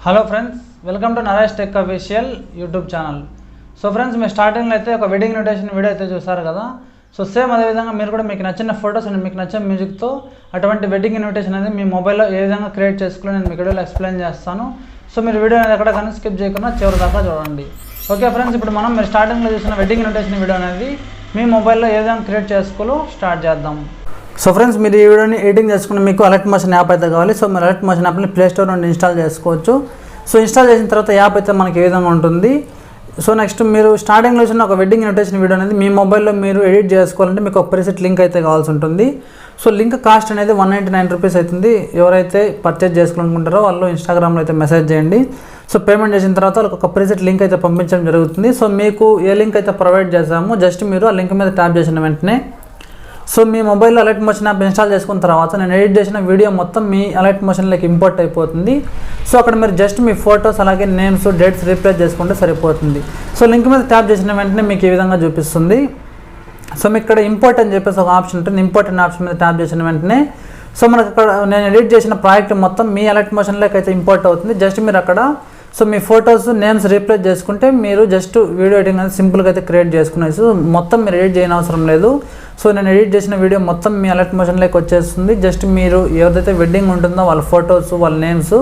Hello friends, welcome to Naresh tech official YouTube channel. So friends, మీ స్టార్టింగ్లో అయితే ఒక వెడ్డింగ్ ఇన్విటేషన్ వీడియో అయితే చూసారు కదా. సో సేమ్ అదేవిధంగా మీరు కూడా మీకు నచ్చిన ఫొటోస్ అండ్ మీకు నచ్చిన మ్యూజిక్తో అటువంటి వెడ్డింగ్ ఇన్విటేషన్ అనేది మీ మొబైల్లో ఏ విధంగా క్రియేట్ చేసుకోవాలో నేను మీకు వీడియోలో ఎక్స్ప్లెయిన్ చేస్తాను. సో మీరు వీడియో అనేది ఎక్కడ కానీ స్కిప్ చేయకుండా చివరి దాకా చూడండి. ఓకే ఫ్రెండ్స్, ఇప్పుడు మనం మీరు స్టార్టింగ్లో చూసిన వెడ్డింగ్ ఇన్విటేషన్ వీడియో అనేది మీ మొబైల్లో ఏ విధంగా క్రియేట్ చేసుకోవాలో స్టార్ట్ చేద్దాం. సో ఫ్రెండ్స్, మీరు ఈ వీడియోని ఎడిటింగ్ చేసుకుని మీకు అలర్ట్ మోషన్ యాప్ అయితే కావాలి. సో మీరు అలర్ట్ మోషన్ యాప్ని ప్లే స్టోర్ నుండి ఇన్స్టాల్ చేసుకోవచ్చు. సో ఇన్స్టాల్ చేసిన తర్వాత యాప్ అయితే మనకి ఏ విధంగా ఉంటుంది. సో నెక్స్ట్ మీరు స్టార్టింగ్లో వచ్చిన ఒక వెడ్డింగ్ ఇన్విటేషన్ వీడియో అనేది మీ మొబైల్లో మీరు ఎడిట్ చేసుకోవాలంటే మీకు ఒక ప్రీసెట్ లింక్ అయితే కావాల్సి ఉంటుంది. సో లింక్ కాస్ట్ అనేది 199 రూపీస్ అవుతుంది. ఎవరైతే పర్చేజ్ చేసుకోవాలనుకుంటారో వాళ్ళు ఇన్స్టాగ్రామ్లో అయితే మెసేజ్ చేయండి. సో పేమెంట్ చేసిన తర్వాత వాళ్ళకి ఒక ప్రీసెట్ లింక్ అయితే పంపించడం జరుగుతుంది. సో మీకు ఏ లింక్ అయితే ప్రొవైడ్ చేసామో జస్ట్ మీరు ఆ లింక్ మీద ట్యాప్ చేసిన వెంటనే సో మీ మొబైల్లో అలర్ట్ మోషన్ యాప్ ఇన్స్టాల్ చేసుకున్న తర్వాత నేను ఎడిట్ చేసిన వీడియో మొత్తం మీ అలర్ట్ మోషన్లోకి ఇంపోర్ట్ అయిపోతుంది. సో అక్కడ మీరు జస్ట్ మీ ఫొటోస్ అలాగే నేమ్స్ డేట్స్ రీప్లేస్ చేసుకుంటే సరిపోతుంది. సో లింక్ మీద ట్యాప్ చేసిన వెంటనే మీకు ఈ విధంగా చూపిస్తుంది. సో మీకు ఇక్కడ ఇంపోర్ట్ అని చెప్పేసి ఒక ఆప్షన్ ఉంటుంది. ఇంపోర్ట్ అనే ఆప్షన్ మీద ట్యాప్ చేసిన వెంటనే సో మనకు అక్కడ నేను ఎడిట్ చేసిన ప్రాజెక్ట్ మొత్తం మీ అలర్ట్ మోషన్లోకి అయితే ఇంపోర్ట్ అవుతుంది. జస్ట్ మీరు అక్కడ సో మీ ఫొటోస్ నేమ్స్ రీప్లేస్ చేసుకుంటే మీరు జస్ట్ వీడియో ఎడిటింగ్ అనేది సింపుల్గా అయితే క్రియేట్ చేసుకునేసి మొత్తం మీరు ఎడిట్ చేయని అవసరం లేదు. సో నేను ఎడిట్ చేసిన వీడియో మొత్తం మీ అలర్ట్ మోషన్లోకి వచ్చేస్తుంది. జస్ట్ మీరు ఎవరైతే వెడ్డింగ్ ఉంటుందో వాళ్ళ ఫొటోస్ వాళ్ళ నేమ్స్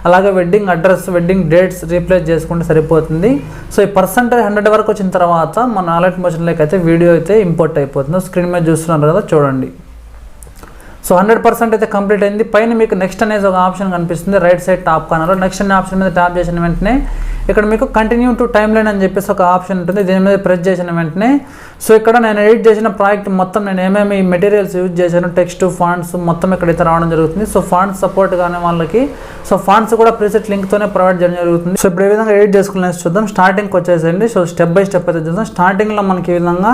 అలాగే wedding address wedding dates replace చేసుకుంటే సరిపోతుంది. సో ఈ పర్సెంటేజ్ 100 వరకు వచ్చిన తర్వాత మన అలర్ట్ మోషన్లోకి అయితే వీడియో అయితే ఇంపోర్ట్ అయిపోతుంది. స్క్రీన్ మీద చూస్తున్నారు కదా, చూడండి. సో 100% అయితే కంప్లీట్ అయింది. పైన మీకు నెక్స్ట్ అనేది ఒక ఆప్షన్ కనిపిస్తుంది రైట్ సైడ్ టాప్ కార్నర్లో. నెక్స్ట్ అనే ఆప్షన్ మీద ట్యాప్ చేసిన వెంటనే ఇక్కడ మీకు కంటిన్యూ టు టైమ్ లైన్ అని చెప్పేసి ఒక ఆప్షన్ ఉంటుంది. దీని మీద ప్రెస్ చేసిన వెంటనే సో ఇక్కడ నేను ఎడిట్ చేసిన ప్రాజెక్ట్ మొత్తం నేను ఏమేమి మెటీరియల్స్ యూజ్ చేశాను టెక్స్ట్ ఫాంట్స్ మొత్తం ఇక్కడైతే రావడం జరుగుతుంది. సో ఫాంట్స్ సపోర్ట్ కానీ వాళ్ళకి సో ఫాంట్స్ కూడా ప్రీసెట్ లింక్తోనే ప్రొవైడ్ చేయడం జరుగుతుంది. సో ఇప్పుడు ఏ విధంగా ఎడిట్ చేసుకునేసి చూద్దాం. స్టార్టింగ్కి వచ్చేసేయండి. సో స్టెప్ బై స్టెప్ అయితే చూద్దాం. స్టార్టింగ్లో మనకి ఈ విధంగా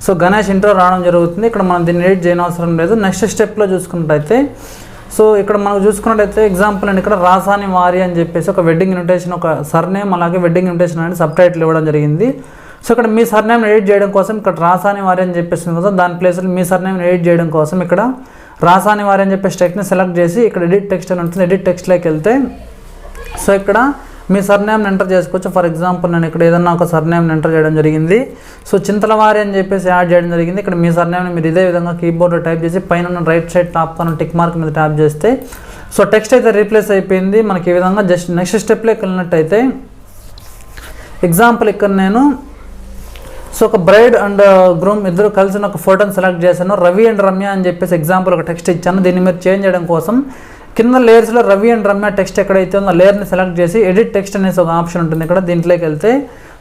సో గణేష్ ఇంట్రో రావడం జరుగుతుంది. ఇక్కడ మనం దీన్ని ఎడిట్ చేయని అవసరం లేదు. నెక్స్ట్ స్టెప్లో చూసుకున్నట్టయితే సో ఇక్కడ మనం చూసుకున్నట్టయితే ఎగ్జాంపుల్ అండి, ఇక్కడ రాసాని వారి అని చెప్పేసి ఒక వెడ్డింగ్ ఇన్విటేషన్ ఒక సర్నేమ్ అలాగే వెడ్డింగ్ ఇన్విటేషన్ అనేది సబ్ టైటిల్ ఇవ్వడం జరిగింది. సో ఇక్కడ మీ సర్నేమ్ ఎడిట్ చేయడం కోసం ఇక్కడ రాసాని వారి అని చెప్పేసి కదా, దాని ప్లేస్లో మీ సర్నేమ్ ఎడిట్ చేయడం కోసం ఇక్కడ రాసాని వారి అని చెప్పేసి టెక్స్ట్ని సెలెక్ట్ చేసి ఇక్కడ ఎడిట్ టెక్స్ట్ అని ఉంటుంది. ఎడిట్ టెక్స్ట్లోకి వెళ్తే సో ఇక్కడ మీ సర్నేమ్ని ఎంటర్ చేసుకోవచ్చు. ఫర్ ఎగ్జాంపుల్ నేను ఇక్కడ ఏదన్నా ఒక సర్నేమ్ని ఎంటర్ చేయడం జరిగింది. సో చింతలవారి అని చెప్పేసి యాడ్ చేయడం జరిగింది. ఇక్కడ మీ సర్నేమ్ని మీరు ఇదే విధంగా కీబోర్డ్లో టైప్ చేసి పైన రైట్ సైడ్ టాప్ పైన టిక్ మార్క్ మీద ట్యాప్ చేస్తే సో టెక్స్ట్ అయితే రీప్లేస్ అయిపోయింది. మనకి ఈ విధంగా జస్ట్ నెక్స్ట్ స్టెప్లోకి వెళ్ళినట్టయితే ఎగ్జాంపుల్ ఇక్కడ నేను సో ఒక బ్రైడ్ అండ్ గ్రూమ్ ఇద్దరు కలిసిన ఒక ఫోటోని సెలెక్ట్ చేశాను. రవి అండ్ రమ్య అని చెప్పేసి ఎగ్జాంపుల్ ఒక టెక్స్ట్ ఇచ్చాను. దీన్ని మీరు చేంజ్ చేయడం కోసం కింద లేయర్స్లో రవి అండ్ రమ్య టెక్స్ట్ ఎక్కడైతే ఉందో లేయర్ని సెలెక్ట్ చేసి ఎడిట్ టెక్స్ట్ అనేసి ఒక ఆప్షన్ ఉంటుంది. ఇక్కడ దీంట్లోకి వెళ్తే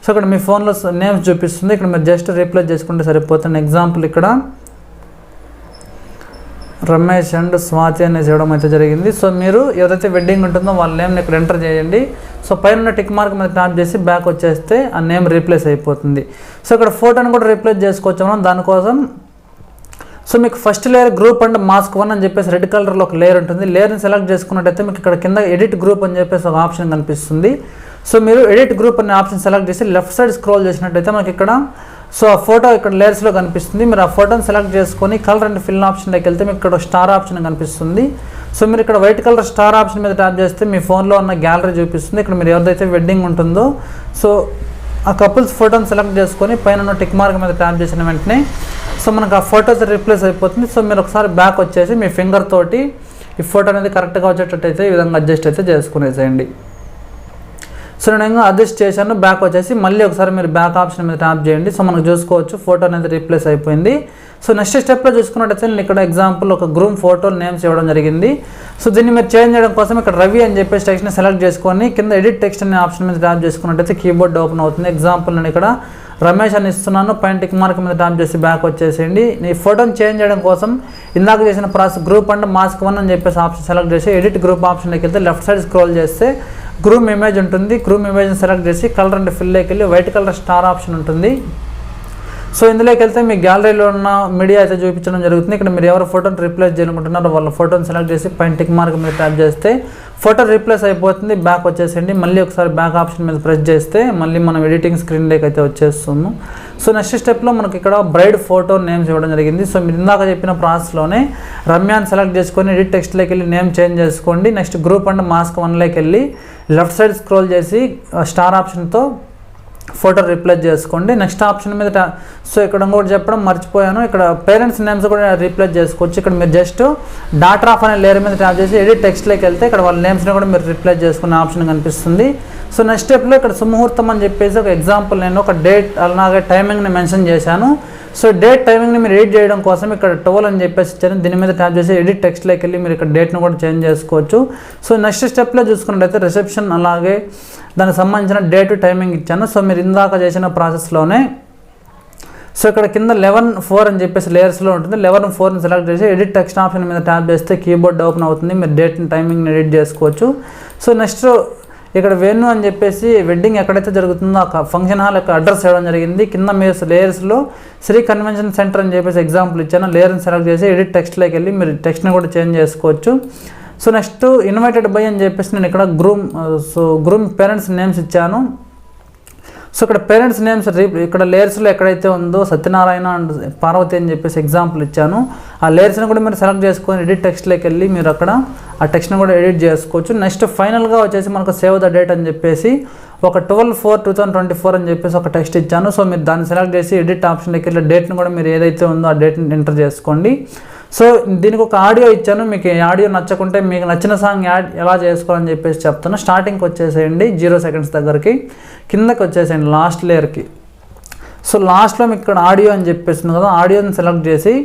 సో ఇక్కడ మీ ఫోన్లో నేమ్స్ చూపిస్తుంది. ఇక్కడ మీరు జస్ట్ రీప్లేస్ చేసుకుంటే సరిపోతుంది. ఎగ్జాంపుల్ ఇక్కడ రమేష్ అండ్ స్వాతి అనేసి ఇవ్వడం అయితే జరిగింది. సో మీరు ఎవరైతే వెడ్డింగ్ ఉంటుందో వాళ్ళ నేమ్ని ఇక్కడ ఎంటర్ చేయండి. సో పైన టిక్ మార్క్ మీద ట్యాప్ చేసి బ్యాక్ వచ్చేస్తే ఆ నేమ్ రీప్లేస్ అయిపోతుంది. సో ఇక్కడ ఫోటోని కూడా రీప్లేస్ చేసుకోవచ్చు మనం. దానికోసం సో మీకు first layer group and mask 1 అని చెప్పేసి రెడ్ కలర్లో ఒక లేయర్ ఉంటుంది. లేయర్ని సెలెక్ట్ చేసుకున్నట్టయితే మీకు ఇక్కడ కింద ఎడిట్ గ్రూప్ అని చెప్పేసి ఒక ఆప్షన్ కనిపిస్తుంది. సో మీరు ఎడిట్ గ్రూప్ అనే ఆప్షన్ సెలెక్ట్ చేసి లెఫ్ట్ సైడ్ స్క్రోల్ చేసినట్టయితే మనకి ఇక్కడ సో ఆ ఫోటో ఇక్కడ లేయర్స్లో కనిపిస్తుంది. మీరు ఆ ఫోటోని సెలెక్ట్ చేసుకొని కలర్ అండ్ ఫిల్ ఆప్షన్లోకి వెళ్తే మీకు ఇక్కడ స్టార్ ఆప్షన్ కనిపిస్తుంది. సో మీరు ఇక్కడ వైట్ కలర్ స్టార్ ఆప్షన్ మీద ట్యాప్ చేస్తే మీ ఫోన్లో ఉన్న గ్యాలరీ చూపిస్తుంది. ఇక్కడ మీరు ఎవరిదైతే వెడ్డింగ్ ఉంటుందో సో ఆ కపుల్స్ ఫోటోని సెలెక్ట్ చేసుకొని పైన టిక్ మార్క్ మీద ట్యాప్ చేసిన వెంటనే సో మనకు ఆ ఫోటోస్ రీప్లేస్ అయిపోతుంది. సో మీరు ఒకసారి బ్యాక్ వచ్చేసి మీ ఫింగర్ తోటి ఈ ఫోటో అనేది కరెక్ట్గా వచ్చేటట్టయితే ఈ విధంగా అడ్జస్ట్ అయితే చేసుకునేసేయండి. సో నేను అడ్జస్ట్ చేశాను. బ్యాక్ వచ్చేసి మళ్ళీ ఒకసారి మీరు బ్యాక్ ఆప్షన్ మీద ట్యాప్ చేయండి. సో మనకు చూసుకోవచ్చు ఫోటో అనేది రీప్లేస్ అయిపోయింది. సో నెక్స్ట్ స్టెప్లో చూసుకున్నట్టయితే నేను ఇక్కడ ఎగ్జాంపుల్ ఒక గ్రూమ్ ఫోటో నేమ్స్ ఇవ్వడం జరిగింది. సో దీన్ని మీరు చేంజ్ చేయడం కోసం ఇక్కడ రవి అని చెప్పేసి టెక్స్ట్ని సెలెక్ట్ చేసుకొని కింద ఎడిట్ టెక్స్ట్ అనే ఆప్షన్ మీద ట్యాప్ చేసుకున్నట్టయితే కీబోర్డ్ ఓపెన్ అవుతుంది. ఎగ్జాంపుల్ నేను ఇక్కడ రమేష్ అని ఇస్తున్నాను. పైన టిక్ మార్క్ మీద ట్యాప్ చేసి బ్యాక్ వచ్చేసేయండి. ఈ ఫోటోని చేంజ్ చేయడం కోసం ఇందాక చేసిన ప్రాసెస్ గ్రూప్ అండ్ మాస్క్ 1 అని చెప్పేసి ఆప్షన్ సెలెక్ట్ చేసి ఎడిట్ గ్రూప్ ఆప్షన్లోకి వెళ్తే లెఫ్ట్ సైడ్ స్క్రోల్ చేస్తే గ్రూమ్ ఇమేజ్ ఉంటుంది. గ్రూమ్ ఇమేజ్ని సెలెక్ట్ చేసి కలర్ అండ్ ఫిల్లోకి వెళ్ళి వైట్ కలర్ స్టార్ ఆప్షన్ ఉంటుంది. సో ఇందులోకి వెళ్తే మీ గ్యాలరీలో ఉన్న మీడియా అయితే చూపించడం జరుగుతుంది. ఇక్కడ మీరు ఎవరు ఫోటోని రీప్లేస్ చేయాలనుకుంటున్నారో వాళ్ళ ఫోటోని సెలెక్ట్ చేసి పైన టిక్ మార్క్ మీద ట్యాప్ చేస్తే ఫోటో రీప్లేస్ అయిపోతుంది. బ్యాక్ వచ్చేసేయండి. మళ్ళీ ఒకసారి బ్యాక్ ఆప్షన్ మీద ప్రెస్ చేస్తే మళ్ళీ మనం ఎడిటింగ్ స్క్రీన్లోకి అయితే వచ్చేస్తున్నాం. సో నెక్స్ట్ స్టెప్లో మనకి ఇక్కడ బ్రైడ్ ఫోటో నేమ్స్ ఇవ్వడం జరిగింది. సో మీరు ఇందాక చెప్పిన ప్రాసెస్లోనే రమ్యాన్ని సెలెక్ట్ చేసుకొని ఎడిట్ టెక్స్ట్లోకి వెళ్ళి నేమ్ చేంజ్ చేసుకోండి. నెక్స్ట్ గ్రూప్ అండ్ మాస్క్ 1లోకి వెళ్ళి లెఫ్ట్ సైడ్ స్క్రోల్ చేసి స్టార్ ఆప్షన్తో ఫోటో రీప్లేస్ చేసుకోండి. నెక్స్ట్ ఆప్షన్ మీద సో ఇక్కడ ఇంకోటి చెప్పడం మర్చిపోయాను, ఇక్కడ పేరెంట్స్ నేమ్స్ కూడా రీప్లేస్ చేసుకోవచ్చు. ఇక్కడ మీరు జస్ట్ డాటర్ ఆఫ్ అనే లేయర్ మీద ట్యాప్ చేసి ఎడిట్ టెక్స్ట్లోకి వెళ్తే ఇక్కడ వాళ్ళ నేమ్స్ని కూడా మీరు రీప్లేస్ చేసుకునే ఆప్షన్ కనిపిస్తుంది. సో నెక్స్ట్ స్టెప్లో ఇక్కడ సుముహూర్తం అని చెప్పేసి ఒక ఎగ్జాంపుల్ నేను ఒక డేట్ అలాగే టైమింగ్ని మెన్షన్ చేశాను. సో డేట్ టైమింగ్ని మీరు ఎడిట్ చేయడం కోసం ఇక్కడ 12 అని చెప్పేసి ఇచ్చాను. దీని మీద ట్యాప్ చేసి ఎడిట్ టెక్స్ట్లోకి వెళ్ళి మీరు ఇక్కడ డేట్ను కూడా చేంజ్ చేసుకోవచ్చు. సో నెక్స్ట్ స్టెప్లో చూసుకున్నట్టయితే రిసెప్షన్ అలాగే దానికి సంబంధించిన డేట్ టైమింగ్ ఇచ్చాను. సో మీరు ఇందాక చేసిన ప్రాసెస్లోనే సో ఇక్కడ కింద 11:4 అని చెప్పేసి లేయర్స్లో ఉంటుంది. 11:4ని సెలెక్ట్ చేసి ఎడిట్ టెక్స్ట్ ఆప్షన్ మీద ట్యాప్ చేస్తే కీబోర్డ్ ఓపెన్ అవుతుంది. మీరు డేట్ని టైమింగ్ని ఎడిట్ చేసుకోవచ్చు. సో నెక్స్ట్ ఇక్కడ వెన్యూ అని చెప్పేసి వెడ్డింగ్ ఎక్కడైతే జరుగుతుందో ఆ ఫంక్షన్ హాల్ యొక్క అడ్రస్ ఇవ్వడం జరిగింది. కింద మీరు లేయర్స్లో శ్రీ కన్వెన్షన్ సెంటర్ అని చెప్పేసి ఎగ్జాంపుల్ ఇచ్చాను. లేయర్ని సెలెక్ట్ చేసి ఎడిట్ టెక్స్ట్లోకి వెళ్ళి మీరు టెక్స్ట్ని కూడా చేంజ్ చేసుకోవచ్చు. సో నెక్స్ట్ ఇన్వైటెడ్ బై అని చెప్పేసి నేను ఇక్కడ గ్రూమ్ పేరెంట్స్ నేమ్స్ ఇచ్చాను. సో ఇక్కడ పేరెంట్స్ నేమ్స్ ఇక్కడ లేయర్స్లో ఎక్కడైతే ఉందో సత్యనారాయణ అండ్ పార్వతి అని చెప్పేసి ఎగ్జాంపుల్ ఇచ్చాను. ఆ లేయర్స్ని కూడా మీరు సెలెక్ట్ చేసుకొని ఎడిట్ టెక్స్ట్లోకి వెళ్ళి మీరు అక్కడ ఆ టెక్స్ట్ని కూడా ఎడిట్ చేసుకోవచ్చు. నెక్స్ట్ ఫైనల్గా వచ్చేసి మనకు సేవ్ ద డేట్ అని చెప్పేసి ఒక 12/4/2024 అని చెప్పేసి ఒక టెక్స్ట్ ఇచ్చాను. సో మీరు దాన్ని సెలెక్ట్ చేసి ఎడిట్ ఆప్షన్లోకి వెళ్ళి డేట్ని కూడా మీరు ఏదైతే ఉందో ఆ డేట్ని ఎంటర్ చేసుకోండి. సో దీనికి ఒక ఆడియో ఇచ్చాను. మీకు ఈ ఆడియో నచ్చకుంటే మీకు నచ్చిన సాంగ్ యాడ్ ఎలా చేసుకోవాలని చెప్పేసి చెప్తాను. స్టార్టింగ్కి వచ్చేసేయండి 0 సెకండ్స్ దగ్గరికి, కిందకి వచ్చేసేయండి లాస్ట్ లేయర్కి. సో లాస్ట్లో మీకు ఇక్కడ ఆడియో అని చెప్పేస్తుంది కదా, ఆడియోని సెలెక్ట్ చేసి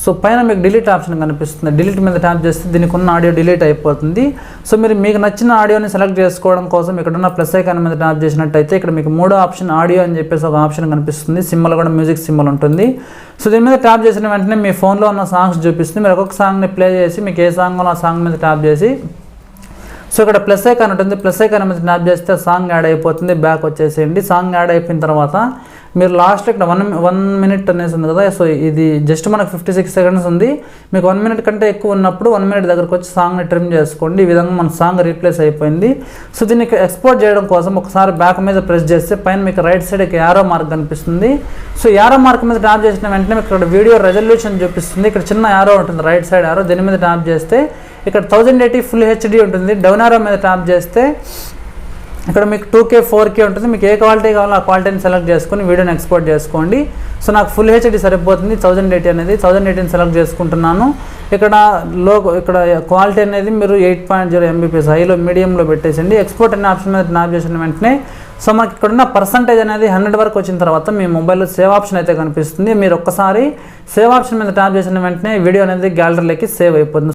సో పైన మీకు డిలీట్ ఆప్షన్ కనిపిస్తుంది. డిలీట్ మీద ట్యాప్ చేస్తే దీనికి ఉన్న ఆడియో డిలీట్ అయిపోతుంది. సో మీరు మీకు నచ్చిన ఆడియోని సెలెక్ట్ చేసుకోవడం కోసం ఇక్కడ ఉన్న ప్లస్ ఐకాన్ మీద ట్యాప్ చేసినట్టయితే ఇక్కడ మీకు 3వ ఆప్షన్ ఆడియో అని చెప్పేసి ఒక ఆప్షన్ కనిపిస్తుంది. సింబల్ కూడా మ్యూజిక్ సింబల్ ఉంటుంది. సో దీని మీద ట్యాప్ చేసిన వెంటనే మీ ఫోన్లో ఉన్న సాంగ్స్ చూపిస్తుంది. మీరు ఒక్కొక్క సాంగ్ని ప్లే చేసి మీకు ఏ సాంగ్ ఆ సాంగ్ మీద ట్యాప్ చేసి సో ఇక్కడ ప్లస్ ఐకాన్ ఉంటుంది. ప్లస్ ఐకాన్ మీద ట్యాప్ చేస్తే సాంగ్ యాడ్ అయిపోతుంది. బ్యాక్ వచ్చేసేయండి. సాంగ్ యాడ్ అయిపోయిన తర్వాత మీరు లాస్ట్ ఇక్కడ 1 minute అనేసి ఉంది కదా. సో ఇది జస్ట్ మనకు 56 సెకండ్స్ ఉంది. మీకు 1 minute కంటే ఎక్కువ ఉన్నప్పుడు 1 minute దగ్గరకు వచ్చి సాంగ్ని ట్రిమ్ చేసుకోండి. ఈ విధంగా మన సాంగ్ రీప్లేస్ అయిపోయింది. సో దీన్ని ఎక్స్పోర్ట్ చేయడం కోసం ఒకసారి బ్యాక్ మీద ప్రెస్ చేస్తే పైన మీకు రైట్ సైడ్ యారో మార్క్ కనిపిస్తుంది. సో యారో మార్క్ మీద ట్యాప్ చేసిన వెంటనే మీకు ఇక్కడ వీడియో రెజల్యూషన్ చూపిస్తుంది. ఇక్కడ చిన్న యారో ఉంటుంది, రైట్ సైడ్ యారో. దీని మీద ట్యాప్ చేస్తే ఇక్కడ 1080 ఫుల్ హెచ్డి ఉంటుంది. డౌన్ యారో మీద ట్యాప్ చేస్తే ఇక్కడ మీకు 2K 4K ఉంటుంది. మీకు ఏ క్వాలిటీ కావాలో ఆ క్వాలిటీని సెలెక్ట్ చేసుకొని వీడియోని ఎక్స్పోర్ట్ చేసుకోండి. సో నాకు ఫుల్ హెచ్డి సరిపోతుంది. 1080 అనేది 1080ని సెలెక్ట్ చేసుకుంటున్నాను. ఇక్కడ ఇక్కడ క్వాలిటీ అనేది మీరు 8.0 MBPS హైలో మీడియంలో పెట్టేసండి. ఎక్స్పోర్ట్ అనే ఆప్షన్ మీద ట్యాప్ చేసిన వెంటనే సో మనకి ఇక్కడున్న పర్సంటేజ్ అనేది 100 వరకు వచ్చిన తర్వాత మీ మొబైల్లో సేవ్ ఆప్షన్ అయితే కనిపిస్తుంది. మీరు ఒక్కసారి సేవ్ ఆప్షన్ మీద ట్యాప్ చేసిన వెంటనే వీడియో అనేది గ్యాలరీలోకి సేవ్ అయిపోతుంది.